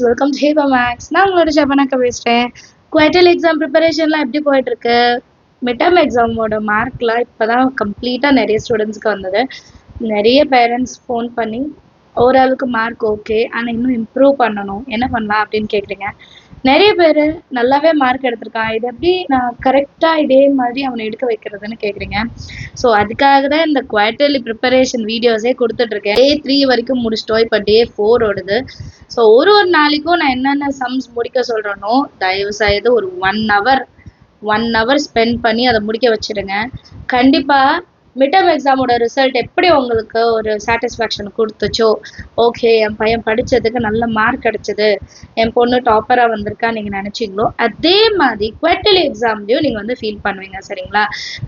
Friends, welcome to Heba Makes. நான் உங்களோட ஷபனாக்கா பேசுகிறேன். குவார்டர்லி எக்ஸாம் ப்ரிப்பரேஷன்லாம் எப்படி போயிட்டுருக்கு? மிட்டம் எக்ஸாமோட மார்க்லாம் இப்போ தான் கம்ப்ளீட்டாக நிறைய ஸ்டூடெண்ட்ஸ்க்கு வந்தது. நிறைய பேரண்ட்ஸ் ஃபோன் பண்ணி ஓரளவுக்கு மார்க் ஓகே, ஆனால் இன்னும் இம்ப்ரூவ் பண்ணணும், என்ன பண்ணலாம் அப்படின்னு கேட்குறீங்க. நிறைய பேர் நல்லாவே மார்க் எடுத்திருக்கான், இது எப்படி நான் கரெக்டாக இதே மாதிரி அவனை எடுக்க வைக்கிறதுன்னு கேட்குறீங்க. ஸோ அதுக்காக தான் இந்த குவார்டர்லி ப்ரிப்பரேஷன் வீடியோஸே கொடுத்துட்ருக்கேன். Day 3 வரைக்கும் முடிச்சிட்டோம், இப்போ Day 4 ஓடுது. ஸோ ஒரு நாளைக்கும் நான் என்னென்ன சம்ஸ் முடிக்க சொல்கிறேனோ தயவு செய்து ஒரு 1 hour ஸ்பெண்ட் பண்ணி அதை முடிக்க வச்சுடுங்க. கண்டிப்பாக மிட்டம் எக்ஸாமோட ரிசல்ட் எப்படி உங்களுக்கு ஒரு சாட்டிஸ்ஃபேக்ஷன் கொடுத்துச்சோ, ஓகே என் பையன் படித்ததுக்கு நல்ல மார்க் கிடச்சிது, என் பொண்ணு டாப்பராக வந்திருக்கா நீங்கள் நினச்சிங்களோ, அதே மாதிரி குவார்டர்லி எக்ஸாம்லேயும் நீங்கள் வந்து ஃபீல் பண்ணுவீங்க, சரிங்களா?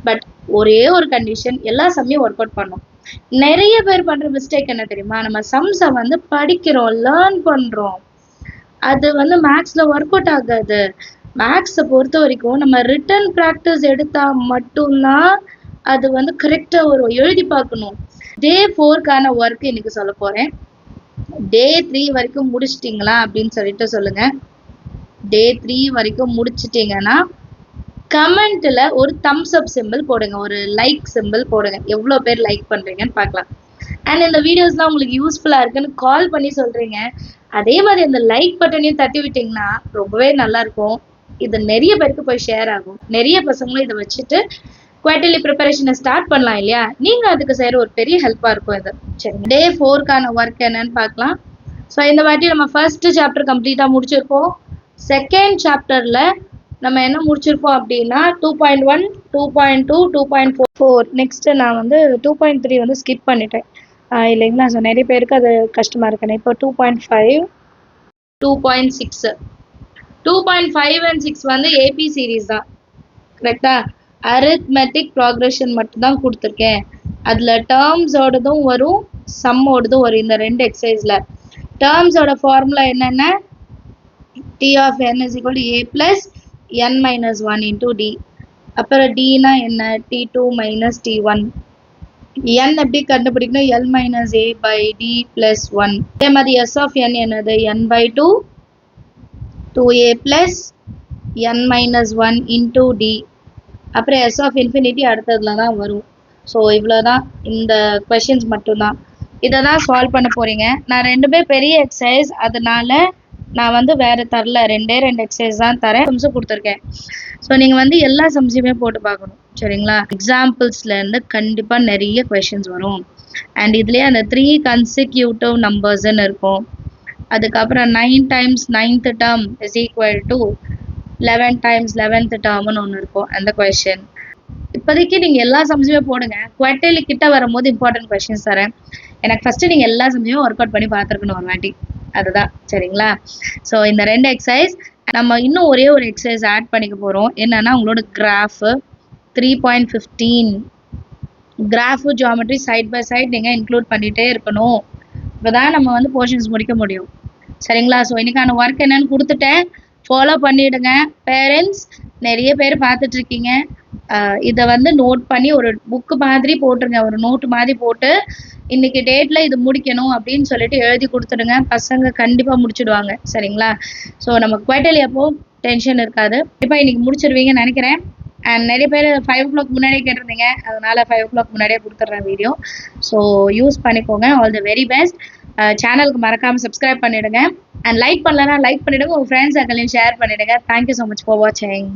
பட் ஒரே ஒரு கண்டிஷன், எல்லா சம்மையும் ஒர்க் அவுட் பண்ணும். நிறைய பேர் பண்ணுற மிஸ்டேக் என்ன தெரியுமா, நம்ம சம்ஸை வந்து படிக்கிறோம், லேர்ன் பண்ணுறோம், அது வந்து மேக்ஸில் ஒர்க் அவுட் ஆகாது. மேக்ஸை பொறுத்த வரைக்கும் நம்ம ரிட்டன் ப்ராக்டிஸ் எடுத்தால் மட்டும்தான் அது வந்து கரெக்டாக வரும். எழுதி பார்க்கணும். Day 4க்கான ஒர்க் இன்னைக்கு சொல்ல போகிறேன். Day 3 வரைக்கும் முடிச்சிட்டிங்களா அப்படின்னு சொல்லிட்டு சொல்லுங்கள். Day 3 வரைக்கும் முடிச்சிட்டிங்கன்னா கமெண்ட்டில் ஒரு தம்ஸ் அப் சிம்பிள் போடுங்க, ஒரு லைக் சிம்பிள் போடுங்க. எவ்வளோ பேர் லைக் பண்ணுறீங்கன்னு பார்க்கலாம். அண்ட் இந்த வீடியோஸ்லாம் உங்களுக்கு யூஸ்ஃபுல்லாக இருக்குன்னு கால் பண்ணி சொல்கிறீங்க. அதே மாதிரி அந்த லைக் பட்டனையும் தட்டி விட்டிங்கன்னா ரொம்பவே நல்லாயிருக்கும். இது நிறைய பேருக்கு போய் ஷேர் ஆகும். நிறைய பசங்களும் இதை வச்சுட்டு குவார்டர்லி ப்ரிப்பரேஷனை ஸ்டார்ட் பண்ணலாம் இல்லையா? நீங்கள் அதுக்கு செய்கிற ஒரு பெரிய ஹெல்ப்பாக இருக்கும் இது. சரி, Day 4க்கான ஒர்க் என்னன்னு பார்க்கலாம். ஸோ இந்த வாட்டி நம்ம ஃபர்ஸ்ட் சாப்டர் கம்ப்ளீட்டாக முடிச்சிருப்போம். செகண்ட் சாப்டரில் நம்ம என்ன முடிச்சிருப்போம் அப்படின்னா 2.1, 2.2, 2.4. நெக்ஸ்ட்டு நான் வந்து 2.3 வந்து ஸ்கிப் பண்ணிட்டேன் இல்லைங்களா? ஸோ நிறைய பேருக்கு அது கஷ்டமாக இருக்குண்ணே. இப்போ 2.5, 2.6, 2.5 and 6 வந்து ஏபி சீரீஸ் தான், கரெக்டா? அரித்மெட்டிக் ப்ராக்ரெஷன் மட்டும்தான் கொடுத்துருக்கேன். அதில் டேர்ம்ஸோடதும் வரும், சம்மோடதும் வரும். இந்த 2 எக்ஸசைஸில் டேர்ம்ஸோட ஃபார்முலா என்னென்ன, T of n is equal to a plus n minus 1 into d. அப்புறம் dனா என்ன, T2 minus T1. n எப்படி கண்டுபிடிக்கணும், L minus a by d plus 1. அதே மாதிரி s of n என்னது, n by 2, 2a plus n minus 1 into d. அப்புறம் s of infinity அடுத்ததுல தான் வரும். ஸோ இவ்வளோ தான், இந்த கொஷின்ஸ் மட்டும்தான். இதை தான் சால்வ் பண்ண போகிறீங்க. நான் 2 பெரிய எக்ஸசைஸ், அதனால நான் வந்து வேறு தரல, 2 எக்ஸசைஸ் தான் தரேன். சம்ஸும் கொடுத்துருக்கேன். ஸோ நீங்கள் வந்து எல்லா சம்ஸையுமே போட்டு பார்க்கணும், சரிங்களா? எக்ஸாம்பிள்ஸ்லேருந்து கண்டிப்பாக நிறைய கொஷின்ஸ் வரும். அண்ட் இதுலேயே அந்த 3 consecutive நம்பர்ஸ்ன்னு இருக்கும். அதுக்கப்புறம் 9 times 9th term is equal to 11 times 11th termனு ஒன்று இருக்கும், அந்த கொஷின். இப்போதைக்கு நீங்கள் எல்லா சம்ஸுமே போடுங்க. குவார்டர்லி கிட்ட வரும்போது இம்பார்ட்டன்ட் கொஷின்ஸ் தரேன். எனக்கு ஃபஸ்ட்டு நீங்கள் எல்லா சம்ஸையும் ஒர்க் அவுட் பண்ணி பார்த்துருக்கணும் ஒரு வாட்டி, அதுதான், சரிங்களா? ஸோ இந்த 2 எக்ஸசைஸ் நம்ம இன்னும் ஒரே ஒரு எக்ஸசைஸ் ஆட் பண்ணிக்க போகிறோம். என்னென்னா உங்களோட graph 3.15 graph geometry side by side நீங்கள் இன்க்ளூட் பண்ணிகிட்டே இருக்கணும். இப்போ தான் நம்ம வந்து போர்ஷன்ஸ் முடிக்க முடியும், சரிங்களா? ஸோ இன்றைக்கான ஒர்க் என்னன்னு கொடுத்துட்டேன், ஃபாலோ பண்ணிவிடுங்க. பேரண்ட்ஸ் நிறைய பேர் பார்த்துட்ருக்கீங்க, இதை வந்து நோட் பண்ணி ஒரு புக்கு மாதிரி போட்டுருங்க, ஒரு நோட்டு மாதிரி போட்டு இன்றைக்கி டேட்டில் இது முடிக்கணும் அப்படின்னு சொல்லிட்டு எழுதி கொடுத்துடுங்க. பசங்க கண்டிப்பாக முடிச்சுடுவாங்க, சரிங்களா? ஸோ நம்ம குவார்டர்லி அப்போ டென்ஷன் இருக்காது. இப்போ இன்றைக்கி முடிச்சிடுவீங்கன்னு நினைக்கிறேன். அண்ட் நிறைய பேர் 5 o'clock முன்னாடியே கேட்டிருந்தீங்க, அதனால் 5 o'clock முன்னாடியே கொடுத்துட்றேன் வீடியோ. ஸோ யூஸ் பண்ணிக்கோங்க. All the very best. சேனலுக்கு மறக்காமல் சப்ஸ்கிரைப் பண்ணிவிடுங்க. அண்ட் லைக் பண்ணலன்னா லைக் பண்ணிவிடுங்க, உங்கள் ஃப்ரெண்ட்ஸ் சர்க்கிளையும் ஷேர் பண்ணிவிடுங்க. தேங்க்யூ ஸோ மச் ஃபார் வாட்சிங்.